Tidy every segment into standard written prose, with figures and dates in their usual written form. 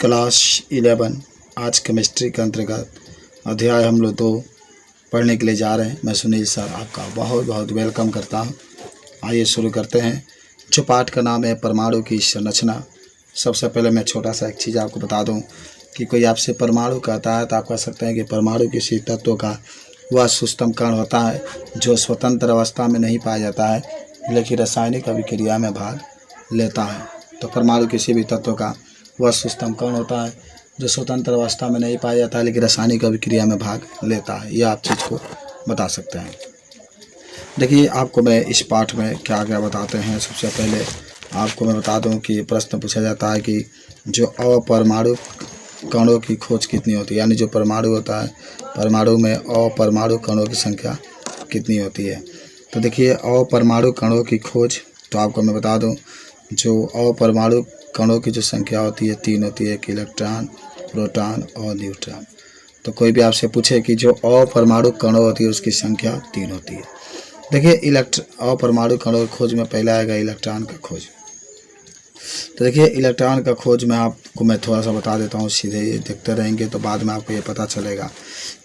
Class 11 आज chemistry के अंतर्गत अध्याय हम लोग 2 पढ़ने के लिए जा रहे हैं। मैं सुनील सर आपका बहुत बहुत वेलकम करता हूं। आइए शुरू करते हैं। जो पाठ का नाम है परमाणु की संरचना। सबसे पहले मैं छोटा सा एक चीज़ आपको बता दूं कि कोई आपसे परमाणु कहता है तो आप कह सकते हैं कि परमाणु किसी तत्व का वह सूक्ष्म कण होता है जो स्वतंत्र अवस्था में नहीं पाया जाता है लेकिन रासायनिक अभिक्रिया में भाग लेता है। तो परमाणु किसी भी तत्व का वह सूक्ष्म कण होता है जो स्वतंत्र अवस्था में नहीं पाया जाता है लेकिन रासायनिक अभिक्रिया में भाग लेता है। यह आप चीज़ को बता सकते हैं। देखिए आपको मैं इस पाठ में क्या क्या बताते हैं। सबसे पहले आपको मैं बता दूं कि प्रश्न पूछा जाता है कि जो अपरमाणु कणों की खोज कितनी होती है, यानी जो परमाणु होता है परमाणु में अपरमाणु कणों की संख्या कितनी होती है। तो देखिए अपरमाणु कणों की खोज तो आपको मैं बता दूं जो अपरमाणु कणों की जो संख्या होती है 3 होती है, एक इलेक्ट्रॉन, प्रोटॉन और न्यूट्रॉन। तो कोई भी आपसे पूछे कि जो अपरमाणु कणों होती है उसकी संख्या 3 होती है। देखिए अपरमाणु कणों की खोज में पहला आएगा इलेक्ट्रॉन का खोज। तो देखिए इलेक्ट्रॉन का खोज में आपको मैं थोड़ा सा बता देता हूँ, सीधे ये देखते रहेंगे तो बाद में आपको ये पता चलेगा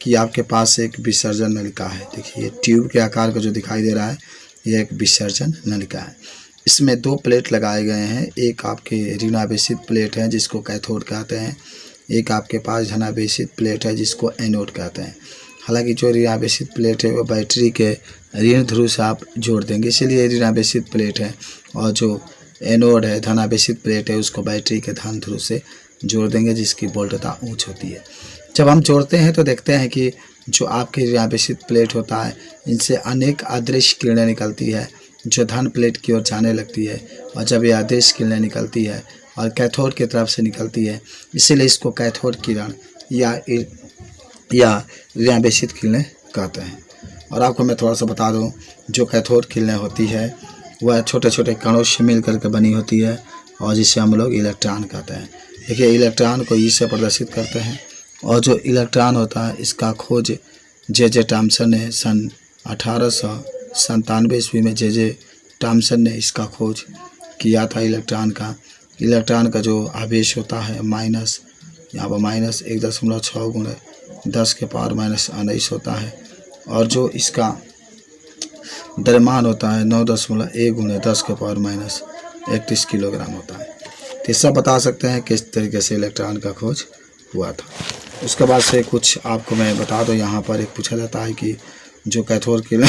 कि आपके पास एक विसर्जन नलिका है। देखिए ट्यूब के आकार का जो दिखाई दे रहा है ये एक विसर्जन नलिका है। इसमें 2 प्लेट लगाए गए हैं। एक आपके ऋणावेशित प्लेट है जिसको कैथोड कहते हैं, एक आपके पास धनावेशित प्लेट है जिसको एनोड कहते हैं। हालांकि जो ऋणावेशित प्लेट है वो बैटरी के ऋण ध्रुव से आप जोड़ देंगे, इसीलिए ऋणावेशित प्लेट है, और जो एनोड है धनावेशित प्लेट है उसको बैटरी के धन ध्रुव से जोड़ देंगे जिसकी वोल्टता उच्च होती है। जब हम जोड़ते हैं तो देखते हैं कि जो आपके ऋणावेशित प्लेट होता है इनसे अनेक अदृश्य किरणें निकलती है जो धन प्लेट की ओर जाने लगती है, और जब ये अदृश्य किरणें निकलती है और कैथोड की तरफ से निकलती है इसीलिए इसको कैथोड किरण या ऋणावेशित किरणें कहते हैं। और आपको मैं थोड़ा सा बता दूं जो कैथोड किरणें होती है वह छोटे छोटे कणों से मिल करके बनी होती है और जिसे हम लोग इलेक्ट्रॉन कहते हैं। देखिए इलेक्ट्रॉन को ई से प्रदर्शित करते हैं, और जो इलेक्ट्रॉन होता है इसका खोज जे टॉमसन ने सन 1897 ईस्वी में जे टॉमसन ने इसका खोज किया था। इलेक्ट्रॉन का जो आवेश होता है माइनस, यहाँ पर माइनस 1.6 गुणे 10 के पावर माइनस 19 होता है, और जो इसका द्रव्यमान होता है 9.1 गुणे 10 के पावर माइनस 31 किलोग्राम होता है। तो सब बता सकते हैं किस तरीके से इलेक्ट्रॉन का खोज हुआ था। उसके बाद से कुछ आपको मैं बता दूं, यहाँ पर एक पूछा जाता है कि जो कैथोड किरण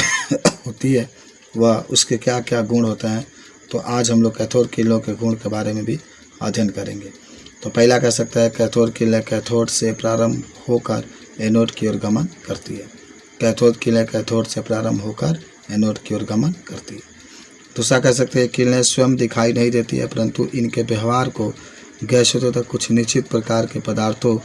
होती है वह उसके क्या क्या गुण होते हैं। तो आज हम लोग कैथोड किरणों के गुण के बारे में भी अध्ययन करेंगे। तो पहला कह सकता है कैथोड किरण कैथोड से प्रारंभ होकर एनोड की ओर गमन करती है। कैथोड किरण कैथोड से प्रारंभ होकर एनोड की ओर गमन करती है। दूसरा कह सकते हैं किरणें स्वयं दिखाई नहीं देती है परंतु इनके व्यवहार को गैसों तथा कुछ निश्चित प्रकार के पदार्थों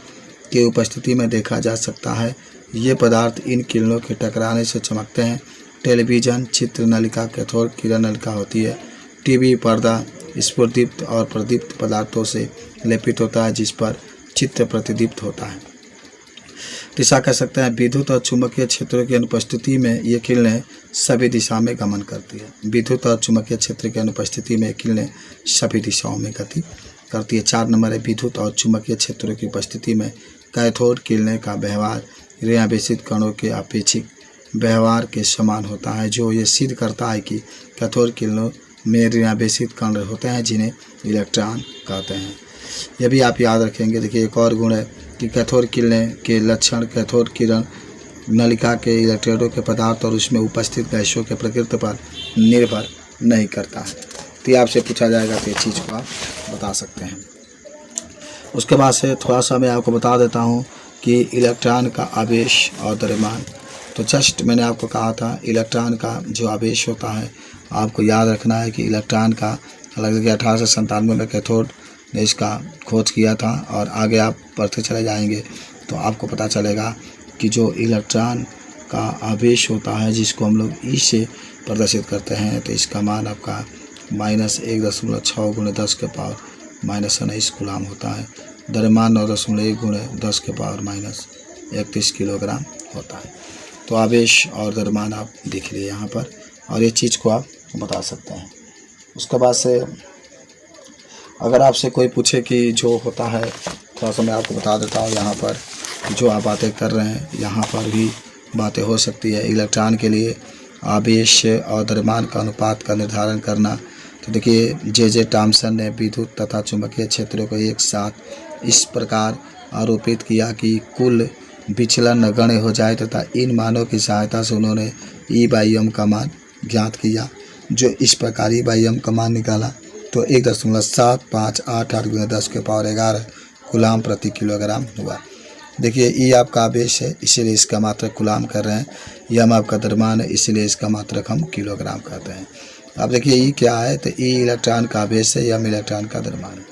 की उपस्थिति में देखा जा सकता है। ये पदार्थ इन किरणों के टकराने से चमकते हैं। टेलीविज़न चित्र नलिका कैथोड किरण नलिका होती है। टीवी पर्दा स्फुरदीप्त और प्रदीप्त पदार्थों से लेपित होता है जिस पर चित्र प्रतिदीप्त होता है। तीसरा कह सकते हैं विद्युत और चुंबकीय क्षेत्रों की अनुपस्थिति में ये किरणें सभी दिशा में गमन करती है। विद्युत और चुंबकीय क्षेत्र की अनुपस्थिति में किरणें सभी दिशाओं में गति करती है। 4 नंबर है विद्युत और चुंबकीय क्षेत्रों की उपस्थिति में कैथोड किरणें का व्यवहार ऋणावेशित कणों के अपेक्षित व्यवहार के समान होता है, जो ये सिद्ध करता है कि कैथोड किरणों में ऋणावेशित कण होते हैं जिन्हें इलेक्ट्रॉन कहते हैं। यह भी आप याद रखेंगे। देखिए एक और गुण है कि कैथोड किरणें के लक्षण कैथोड किरण नलिका के इलेक्ट्रोडों के पदार्थ और उसमें उपस्थित गैसों के प्रकृति पर निर्भर नहीं करता है। तो आपसे पूछा जाएगा तो ये चीज़ को आप बता सकते हैं। उसके बाद से थोड़ा सा मैं आपको बता देता हूँ कि इलेक्ट्रॉन का आवेश और द्रव्यमान। तो जस्ट मैंने आपको कहा था इलेक्ट्रॉन का जो आवेश होता है आपको याद रखना है कि इलेक्ट्रॉन का लगभग 1897 में कैथोड ने इसका खोज किया था, और आगे आप पढ़ते चले जाएंगे तो आपको पता चलेगा कि जो इलेक्ट्रॉन का आवेश होता है जिसको हम लोग ई से प्रदर्शित करते हैं तो इसका मान आपका माइनस 1.6 गुणे 10 के पावर माइनस 19 गुलाम होता है। द्रव्यमान 9.1 गुणे 10 के पावर माइनस 31 किलोग्राम होता है। तो आवेश और द्रव्यमान आप देख लिए यहाँ पर, और ये चीज़ को आप बता सकते हैं। उसके बाद से अगर आपसे कोई पूछे कि जो होता है थोड़ा सा मैं आपको बता देता हूँ। यहाँ पर जो आप बातें कर रहे हैं यहाँ पर भी बातें हो सकती है। इलेक्ट्रॉन के लिए आवेश और द्रव्यमान का अनुपात का निर्धारण करना। तो देखिए जे टॉमसन ने विद्युत तथा चुंबकीय क्षेत्रों को एक साथ इस प्रकार आरोपित किया कि कुल विचलन नगण्य हो जाए तथा इन मानों की सहायता से उन्होंने E/m का मान ज्ञात किया। जो इस प्रकार E/m का मान निकाला तो 1.7588 × 10⁻11 कूलाम प्रति किलोग्राम हुआ। देखिए E आपका आवेश है इसीलिए इसका मात्रक कूलाम कर रहे हैं, m आपका द्रव्यमान है इसीलिए इसका मात्रक हम किलोग्राम कहते हैं। अब देखिए E क्या है, तो E इलेक्ट्रॉन का आवेश है, m इलेक्ट्रॉन का द्रव्यमान है।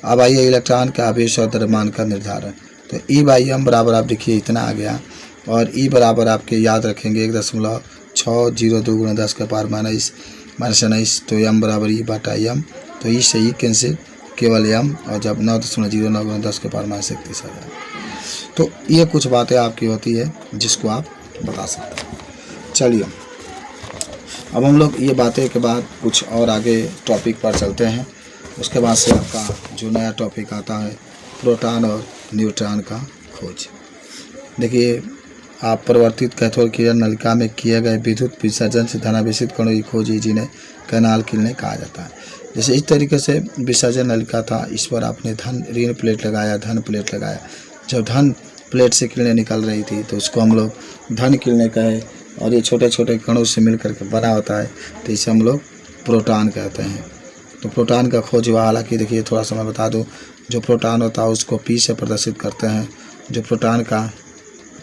अब आइए इलेक्ट्रॉन का आवेश और द्रव्यमान का निर्धारण। तो E/m बराबर आप देखिए इतना आ गया और E बराबर आपके याद रखेंगे 1.602 × 10⁻⁻⁻⁻⁻। तो m बराबर E/m। तो E से E कैंसिल, केवल m, और जब 9.09 × 10⁻31 आ जाए। तो ये कुछ बातें आपकी होती है जिसको आप बता सकते हैं। चलिए अब हम लोग ये बातें के बाद कुछ और आगे टॉपिक पर चलते हैं। उसके बाद से आपका जो नया टॉपिक आता है प्रोटॉन और न्यूट्रॉन का खोज। देखिए आप परिवर्तित कैथोड किरण नलिका में किए गए विद्युत विसर्जन से धनावेशित कणों की खोज जिन्हें कैनाल किरणें कहा जाता है। जैसे इस तरीके से विसर्जन नलिका था, इस पर आपने ऋण प्लेट लगाया, धन प्लेट लगाया। जब धन प्लेट से किरणें निकल रही थी तो उसको हम लोग धन किरणें कहे, और ये छोटे छोटे कणों से मिलकर के बना होता है तो इसे हम लोग प्रोटॉन कहते हैं। तो प्रोटॉन का खोज हुआ। हालांकि देखिए थोड़ा सा मैं बता दूं, जो प्रोटॉन होता है उसको P से प्रदर्शित करते हैं। जो प्रोटॉन का